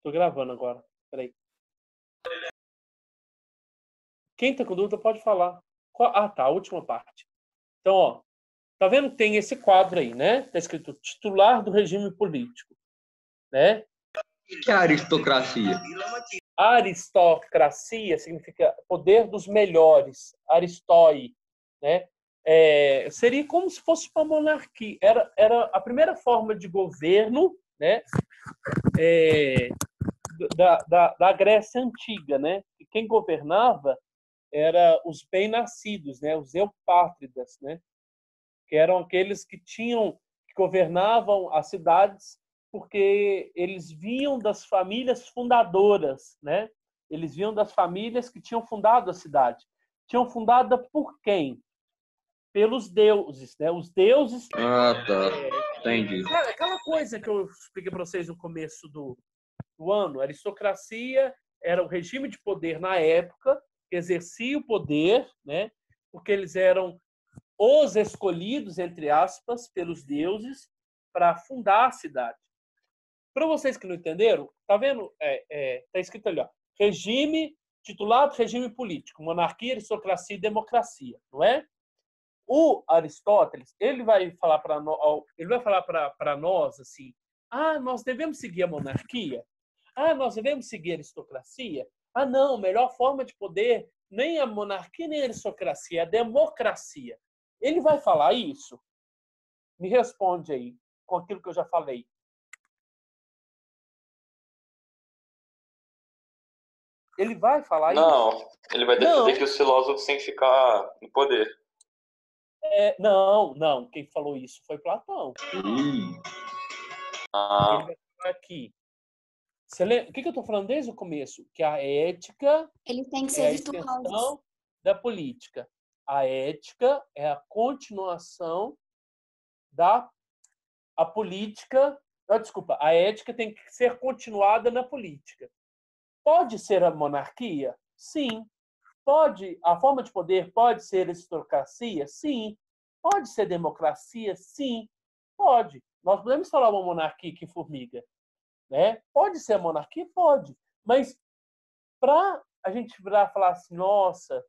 Tô gravando agora. Peraí. Quem tá com dúvida pode falar. Ah, tá. A última parte. Então, ó. Tá vendo que tem esse quadro aí, né? Tá escrito titular do regime político, né? O que é aristocracia? Aristocracia significa poder dos melhores. Aristói, né? Seria como se fosse uma monarquia. Era a primeira forma de governo, né? Da Grécia Antiga, né? E quem governava era os bem-nascidos, né? Os eupátridas, né? Que eram aqueles que governavam as cidades porque eles vinham das famílias fundadoras, né? Eles vinham das famílias que tinham fundado a cidade. Tinham fundada por quem? Pelos deuses, né? Os deuses. Ah, tá. Entendi. Aquela coisa que eu expliquei para vocês no começo do ano, a aristocracia era o regime de poder na época, que exercia o poder, né? Porque eles eram os escolhidos, entre aspas, pelos deuses para fundar a cidade. Para vocês que não entenderam, tá vendo? Tá escrito ali, ó, regime, titulado regime político, monarquia, aristocracia e democracia, não é? O Aristóteles, ele vai falar para nós assim: ah, nós devemos seguir a monarquia? Ah, nós devemos seguir a aristocracia? Ah, não, melhor forma de poder nem a monarquia nem a aristocracia, é a democracia. Ele vai falar isso? Me responde aí, com aquilo que eu já falei. Ele vai falar isso? Não, ele vai defender que os filósofos têm que ficar no poder. Não. Quem falou isso foi Platão. Ele vai falar aqui. Você lembra? O que eu estou falando desde o começo? Que a ética Ele tem que é ser a virtuoso. extensão da política. A ética é a continuação a política. Desculpa, a ética tem que ser continuada na política. Pode ser a monarquia? Sim. Pode, a forma de poder pode ser aristocracia? Sim. Pode ser democracia? Sim. Pode. Nós podemos falar uma monarquia que formiga, né? Pode ser a monarquia? Pode. Mas para a gente virar e falar assim, nossa,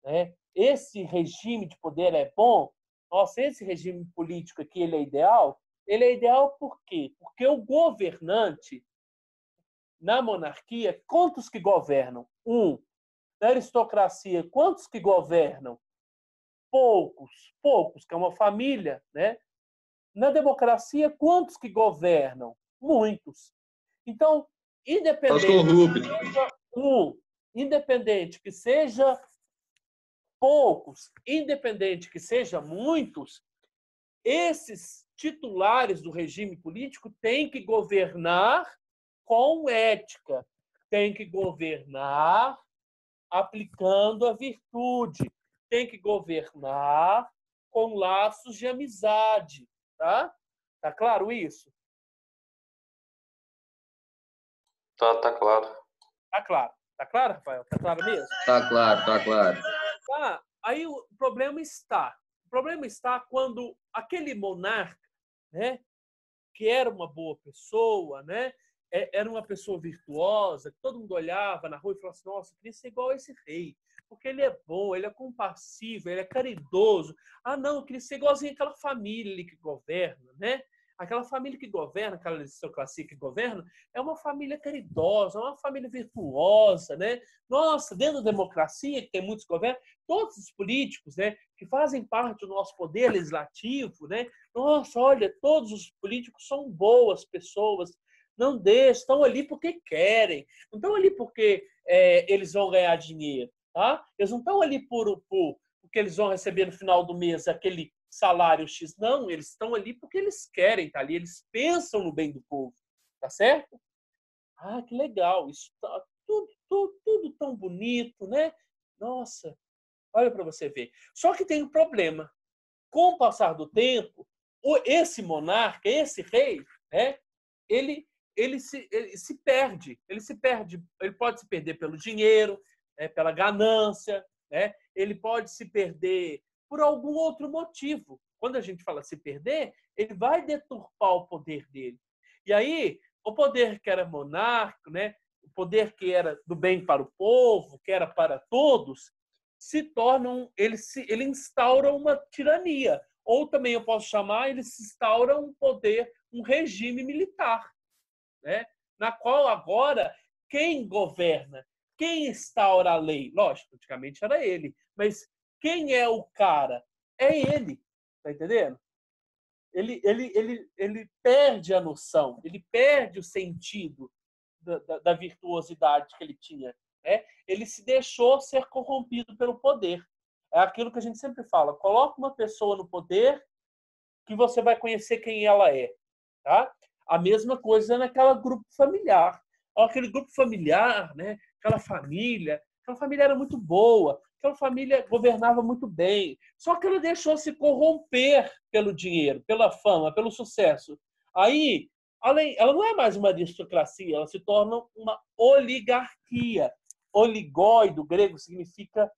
né, esse regime de poder é bom, nossa, esse regime político aqui ele é ideal por quê? Porque o governante, na monarquia, quantos que governam? Na aristocracia, quantos que governam? Poucos, que é uma família, né? Na democracia, quantos que governam? Muitos. Então, independente que seja poucos, independente que seja muitos, esses titulares do regime político têm que governar com ética, têm que governar aplicando a virtude, têm que governar com laços de amizade, tá? Tá claro isso? Tá claro. Tá claro. Tá claro, Rafael? Tá claro mesmo? Tá claro, tá claro. Tá. Aí o problema está quando aquele monarca, né, que era uma boa pessoa, né, era uma pessoa virtuosa, que todo mundo olhava na rua e falava assim, nossa, eu queria ser igual a esse rei, porque ele é bom, ele é compassivo, ele é caridoso. Ah, não, eu queria ser igualzinho àquela família ali que governa, né? Aquela família que governa, aquela aristocracia que governa, é uma família caridosa, é uma família virtuosa, né? Nossa, dentro da democracia, que tem muitos governos, todos os políticos, né, que fazem parte do nosso poder legislativo, né? Nossa, olha, todos os políticos são boas pessoas, não deixam, estão ali porque querem, não estão ali porque eles vão ganhar dinheiro, tá? Eles não estão ali porque eles vão receber no final do mês aquele salário X, não, eles estão ali porque eles querem estar ali, eles pensam no bem do povo, tá certo? Ah, que legal, isso tá tudo tão bonito, né? Nossa, olha para você ver. Só que tem um problema. Com o passar do tempo, esse monarca, esse rei, né, ele se perde. Ele pode se perder pelo dinheiro, né, pela ganância, né, ele pode se perder por algum outro motivo. Quando a gente fala se perder, ele vai deturpar o poder dele. E aí, o poder que era monárquico, né? O poder que era do bem para o povo, que era para todos, ele instaura uma tirania. Ou também eu posso chamar, ele se instaura um poder, um regime militar, né? Na qual agora quem governa, quem instaura a lei, lógico, antigamente era ele, mas quem é o cara? É ele, tá entendendo? Ele perde a noção, ele perde o sentido da virtuosidade que ele tinha, né? Ele se deixou ser corrompido pelo poder. É aquilo que a gente sempre fala, coloca uma pessoa no poder que você vai conhecer quem ela é, tá? A mesma coisa naquela grupo familiar. Aquele grupo familiar, né? Aquela família era muito boa, aquela família governava muito bem, só que ela deixou se corromper pelo dinheiro, pela fama, pelo sucesso. Aí, ela não é mais uma aristocracia, ela se torna uma oligarquia. Oligoi, do grego, significa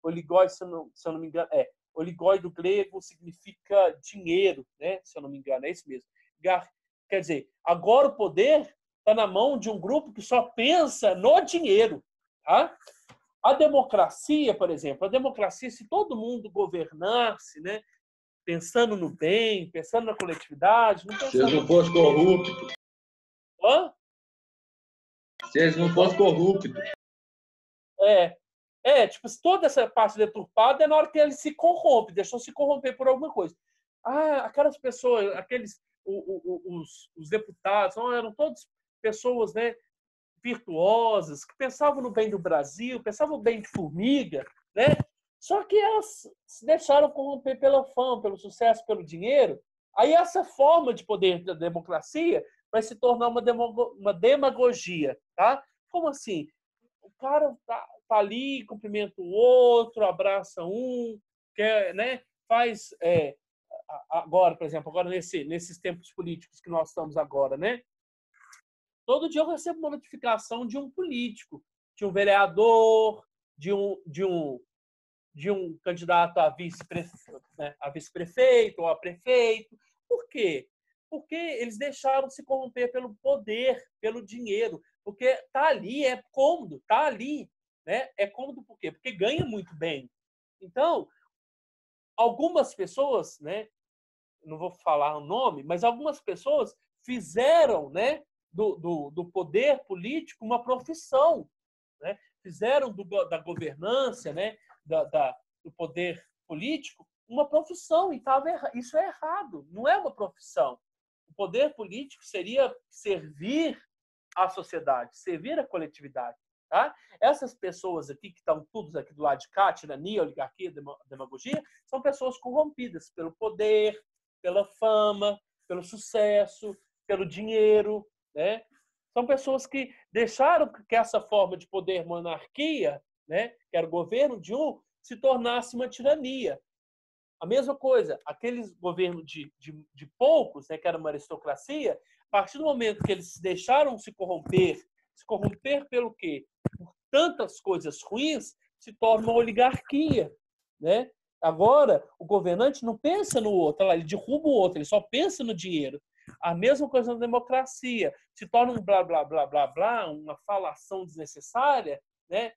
oligoi, se eu não me engano, oligoi do grego significa dinheiro, né? Se eu não me engano, é isso mesmo. Quer dizer, agora o poder está na mão de um grupo que só pensa no dinheiro. Tá? A democracia, por exemplo, se todo mundo governasse, né? Pensando no bem, pensando na coletividade... Se eles não fossem corruptos. Hã? Se eles não fossem corruptos. Tipo, se toda essa parte deturpada é na hora que ele se corrompe, deixou se corromper por alguma coisa. Aquelas pessoas, os deputados, eram todos pessoas, né, virtuosas, que pensavam no bem do Brasil, pensavam bem de formiga, né? Só que elas se deixaram corromper pela fama, pelo sucesso, pelo dinheiro. Aí essa forma de poder da democracia vai se tornar uma demagogia, tá? Como assim? O cara tá ali, cumprimenta o outro, abraça um, quer, né? Faz agora, por exemplo, nesses tempos políticos que nós estamos agora, né? Todo dia eu recebo uma notificação de um político, de um vereador, de um candidato a vice-prefeito ou a prefeito. Por quê? Porque eles deixaram se corromper pelo poder, pelo dinheiro. Porque tá ali, é cômodo, tá ali. Né? É cômodo por quê? Porque ganha muito bem. Então, algumas pessoas, né, não vou falar o nome, mas algumas pessoas fizeram, né, do poder político uma profissão, né? Fizeram da governança, né, do poder político uma profissão, e isso é errado, não é uma profissão. O poder político seria servir à sociedade, servir à coletividade. Tá? Essas pessoas aqui, que estão todos aqui do lado de cá, tirania, oligarquia, demagogia, são pessoas corrompidas pelo poder, pela fama, pelo sucesso, pelo dinheiro, né? São pessoas que deixaram que essa forma de poder monarquia, né, que era o governo de um, se tornasse uma tirania. A mesma coisa, aqueles governos de poucos, né, que era uma aristocracia, a partir do momento que eles deixaram se corromper pelo quê? Por tantas coisas ruins, se torna uma oligarquia, né? Agora, o governante não pensa no outro, ele derruba o outro, ele só pensa no dinheiro. A mesma coisa na democracia. Se torna um blá, blá, blá, blá, blá, uma falação desnecessária, né?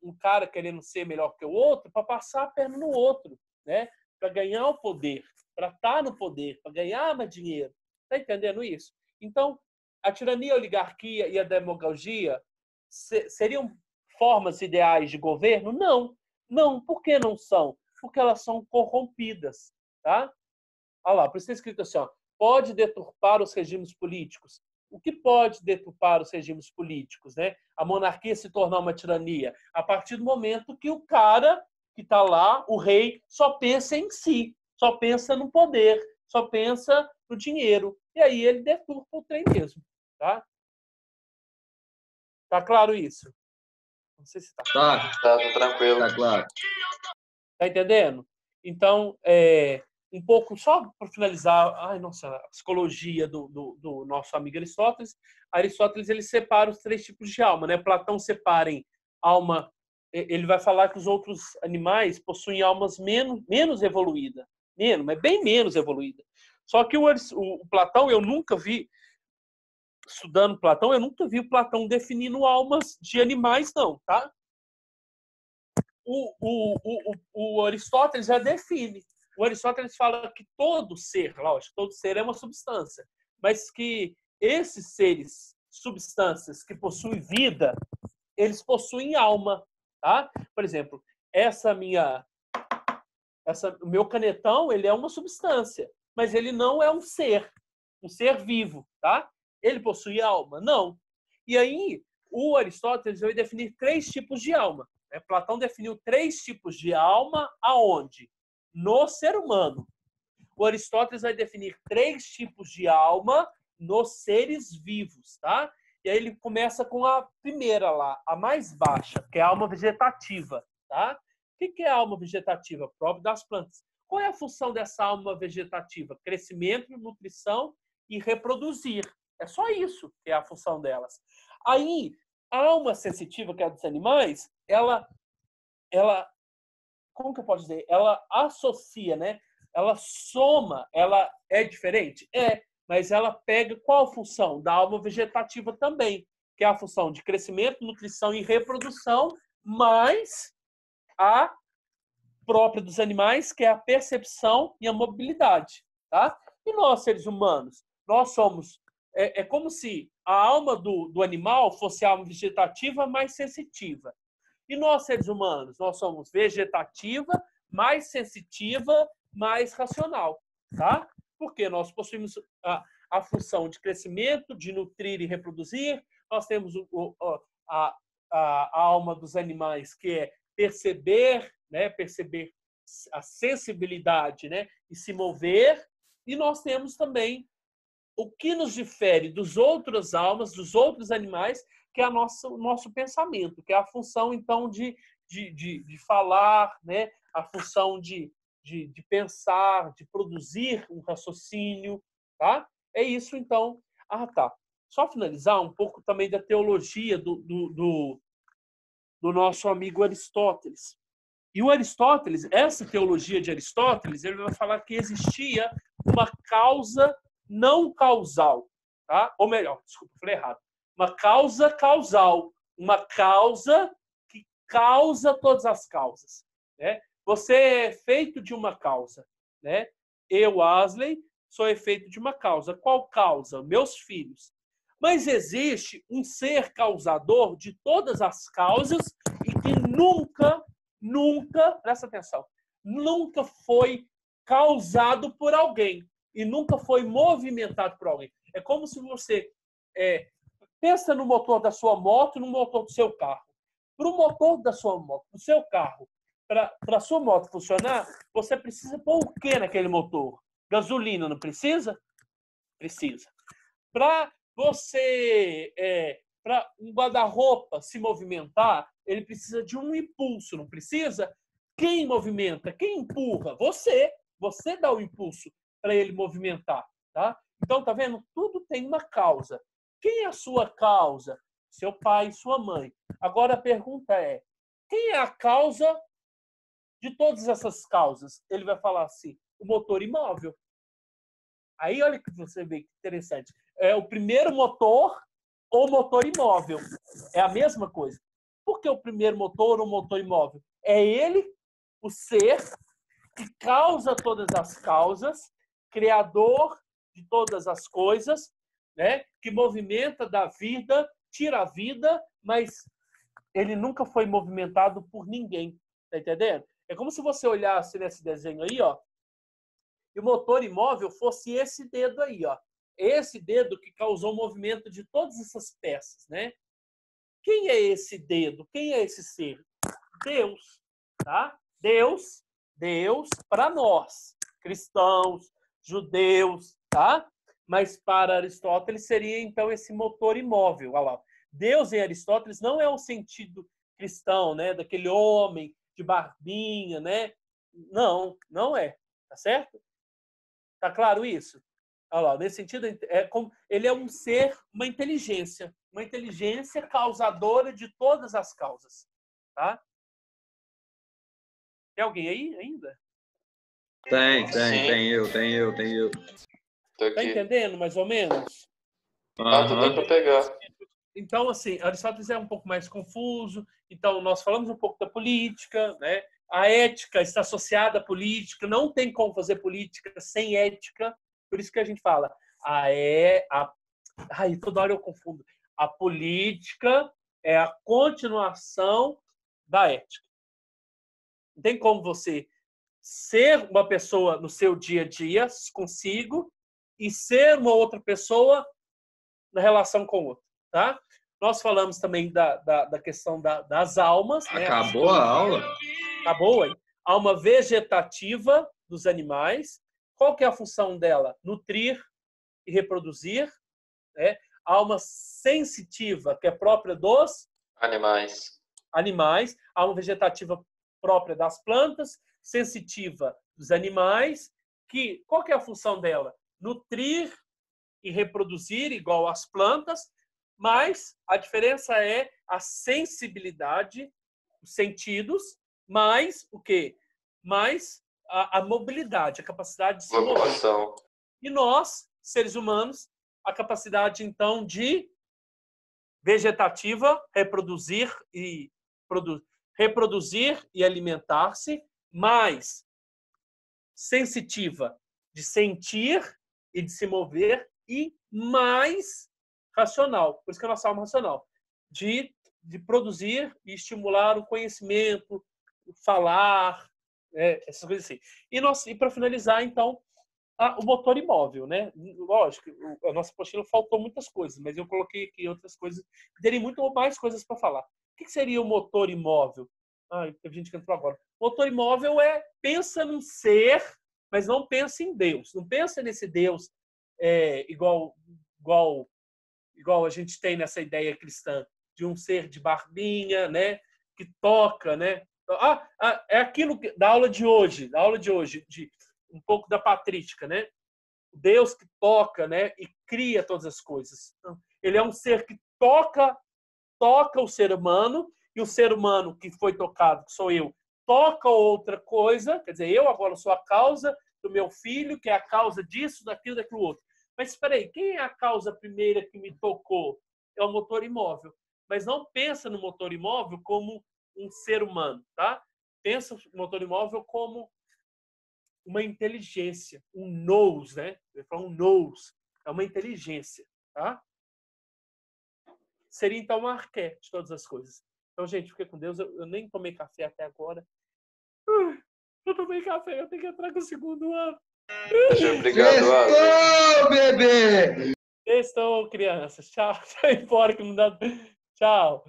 Um cara querendo ser melhor que o outro para passar a perna no outro, né? Para ganhar o poder, para estar no poder, para ganhar mais dinheiro. Está entendendo isso? Então, a tirania, a oligarquia e a demagogia seriam formas ideais de governo? Não. Não. Por que não são? Porque elas são corrompidas. Tá? Olha lá, por isso está escrito assim, ó, pode deturpar os regimes políticos. O que pode deturpar os regimes políticos? Né? A monarquia se tornar uma tirania a partir do momento que o cara que está lá, o rei, só pensa em si, só pensa no poder, só pensa no dinheiro. E aí ele deturpa o trem mesmo. Tá? Tá claro isso? Não sei se tá. Tá tranquilo. Tá claro. Tá entendendo? Então, um pouco, só para finalizar, a psicologia do nosso amigo Aristóteles. Aristóteles, ele separa os 3 tipos de alma, né? Platão separa em alma, ele vai falar que os outros animais possuem almas menos evoluídas, mas bem menos evoluída. Só que o Platão, eu nunca vi estudando Platão, eu nunca vi o Platão definindo almas de animais, não, tá? O Aristóteles já define. O Aristóteles fala que todo ser, lógico, todo ser é uma substância, mas que esses seres, substâncias que possuem vida, eles possuem alma, tá? Por exemplo, o meu canetão, ele é uma substância, mas ele não é um ser vivo, tá? Ele possui alma? Não. E aí, o Aristóteles vai definir 3 tipos de alma. Né? Platão definiu 3 tipos de alma aonde? No ser humano. O Aristóteles vai definir 3 tipos de alma nos seres vivos, tá? E aí ele começa com a primeira lá, a mais baixa, que é a alma vegetativa, tá? O que é a alma vegetativa? Próprio das plantas. Qual é a função dessa alma vegetativa? Crescimento, nutrição e reproduzir. É só isso que é a função delas. Aí, a alma sensitiva, que é a dos animais, ela como que eu posso dizer? Ela associa, né? Ela soma, ela é diferente? É, mas ela pega qual função? Da alma vegetativa também, que é a função de crescimento, nutrição e reprodução, mais a própria dos animais, que é a percepção e a mobilidade, tá? E nós, seres humanos, nós somos... É como se a alma do animal fosse a alma vegetativa mais sensitiva. E nós, seres humanos, nós somos vegetativa, mais sensitiva, mais racional, tá? Porque nós possuímos a função de crescimento, de nutrir e reproduzir. Nós temos a alma dos animais, que é perceber, né? Perceber a sensibilidade, né? E se mover. E nós temos também o que nos difere dos outras almas, dos outros animais, que é o nosso pensamento, que é a função, então, de falar, né? A função de pensar, de produzir um raciocínio, tá? É isso, então. Tá. Só finalizar um pouco também da teologia do nosso amigo Aristóteles. E o Aristóteles, essa teologia de Aristóteles, ele vai falar que existia uma causa não causal, tá? Ou melhor, desculpa, falei errado. Uma causa causal, uma causa que causa todas as causas, né? Você é feito de uma causa, né? Eu, Asley, sou efeito de uma causa. Qual causa? Meus filhos. Mas existe um ser causador de todas as causas e que nunca, presta atenção, nunca foi causado por alguém e nunca foi movimentado por alguém. É como se você pensa no motor da sua moto e no motor do seu carro. Para o motor da sua moto, do seu carro, para a sua moto funcionar, você precisa pôr o que naquele motor? Gasolina, não precisa? Precisa. Para para um guarda-roupa se movimentar, ele precisa de um impulso, não precisa? Quem movimenta? Quem empurra? Você. Você dá o impulso para ele movimentar, tá? Então, tá vendo? Tudo tem uma causa. Quem é a sua causa? Seu pai e sua mãe. Agora a pergunta é: quem é a causa de todas essas causas? Ele vai falar assim: o motor imóvel. Aí olha que você vê que interessante. É o primeiro motor ou motor imóvel. É a mesma coisa. Por que o primeiro motor ou motor imóvel? É ele, o ser, que causa todas as causas, criador de todas as coisas, né? Que movimenta da vida, tira a vida, mas ele nunca foi movimentado por ninguém. Tá entendendo? É como se você olhasse nesse desenho aí, ó, e o motor imóvel fosse esse dedo aí, ó. Esse dedo que causou o movimento de todas essas peças, né? Quem é esse dedo? Quem é esse ser? Deus, tá? Deus para nós, cristãos, judeus, tá? Mas para Aristóteles seria então esse motor imóvel. Olha lá. Deus em Aristóteles não é o sentido cristão, né? Daquele homem de barbinha, né? Não, não é. Tá certo? Tá claro isso? Olha lá, nesse sentido, ele é um ser, uma inteligência causadora de todas as causas. Tá? Tem alguém aí ainda? Tem eu. Tô Tá aqui. entendendo, mais ou menos? Tudo bem para pegar. Então, assim, Aristóteles é um pouco mais confuso. Então, nós falamos um pouco da política, né? A ética está associada à política. Não tem como fazer política sem ética. Por isso que a gente fala. Ai, toda hora eu confundo. A política é a continuação da ética. Não tem como você ser uma pessoa no seu dia a dia consigo e ser uma outra pessoa na relação com outra, tá? Nós falamos também da questão das almas. Acabou né? a aula? Acabou, hein? Alma vegetativa dos animais. Qual que é a função dela? Nutrir e reproduzir. Né? Alma sensitiva, que é própria dos animais. Alma vegetativa própria das plantas. Sensitiva dos animais. Qual que é a função dela? Nutrir e reproduzir igual às plantas, mas a diferença é a sensibilidade, os sentidos, mais o quê? Mais a mobilidade, a capacidade de se mover. E nós, seres humanos, a capacidade, então, de vegetativa, reproduzir e alimentar-se, mais sensitiva, de sentir e de se mover, e mais racional, por isso que é a nossa alma racional, de produzir e estimular o conhecimento, o falar, essas coisas assim. E para finalizar, então, o motor imóvel, né? Lógico, a nossa apostila faltou muitas coisas, mas eu coloquei aqui outras coisas, teria muito mais coisas para falar. O que seria o motor imóvel? Teve gente que entrou agora. Motor imóvel pensa num ser, mas não pensa em Deus. Não pensa nesse Deus igual a gente tem nessa ideia cristã de um ser de barbinha, né, que toca, né? É aquilo da aula de hoje, de um pouco da patrística, né? Deus que toca, né, e cria todas as coisas. Então, ele é um ser que toca o ser humano, e o ser humano que foi tocado, que sou eu, toca outra coisa, quer dizer, eu agora sou a causa do meu filho, que é a causa disso, daquilo, daquilo outro. Mas espera aí, quem é a causa primeira que me tocou? É o motor imóvel. Mas não pensa no motor imóvel como um ser humano, tá? Pensa no motor imóvel como uma inteligência, um nous, né? Eu ia falar um nous, é uma inteligência, tá? Seria então uma arqué de todas as coisas. Então, gente, fiquei com Deus. Eu nem tomei café até agora. Eu tomei café, eu tenho que entrar com o segundo ano. Obrigado, Sextou, bebê! Estou, crianças. Tchau. Sai fora que não dá. Tchau.